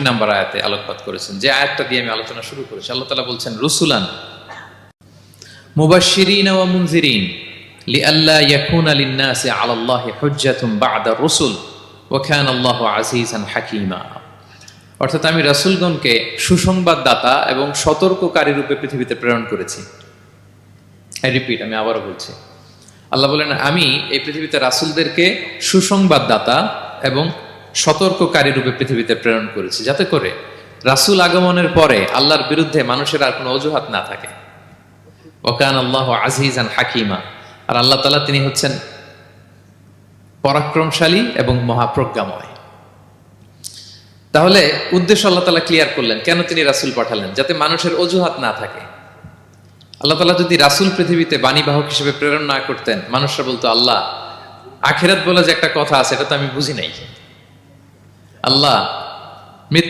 Number আয়াতে আলোকপাত করেছেন, যে আয়াতটা দিয়ে আমি আলোচনা শুরু করেছি। আল্লাহ তাআলা বলছেন, রুসুলান মুবাশশিরিনা ওয়া মুনজিরিন লিআল্লা ইয়াকুনা লিন-নাসি আলাল্লাহি হুজ্জাতুন বা'দা রুসুল ওয়া কানা আল্লাহু আজিজান হাকীমা। অর্থাৎ আমি রাসূলগণকে সুসংবাদদাতা এবং সতর্ককারী রূপে পৃথিবীতে প্রেরণ করেছি। আমি আবারও বলছি, আল্লাহ বলেন আমি এই পৃথিবীতে রাসূলদেরকে সুসংবাদদাতা এবং সতর্ককারী রূপে পৃথিবীতে প্রেরণ করেছি, যাতে করে রাসূল আগমনের পরে আল্লাহর বিরুদ্ধে মানুষের আর কোনো অজুহাত না থাকে। ওয়া কানা আল্লাহু আজিজান হাকীমা। আর আল্লাহ তাআলা তিনি হচ্ছেন পরাক্রমশালী এবং মহাপ্রজ্ঞাময়। তাহলে উদ্দেশ্য আল্লাহ তাআলা ক্লিয়ার করলেন, কেন তিনি রাসূল পাঠালেন, যাতে মানুষের অজুহাত না থাকে। আল্লাহ তাআলা যদি রাসূল পৃথিবীতে বাণীবাহক হিসেবে প্রেরণ না করতেন, মানুষরা বলতো আল্লাহ আখিরাত বলে যে একটা কথা আছে, এটা তো আমি বুঝি নাই। আল্লাহ মৃত্যু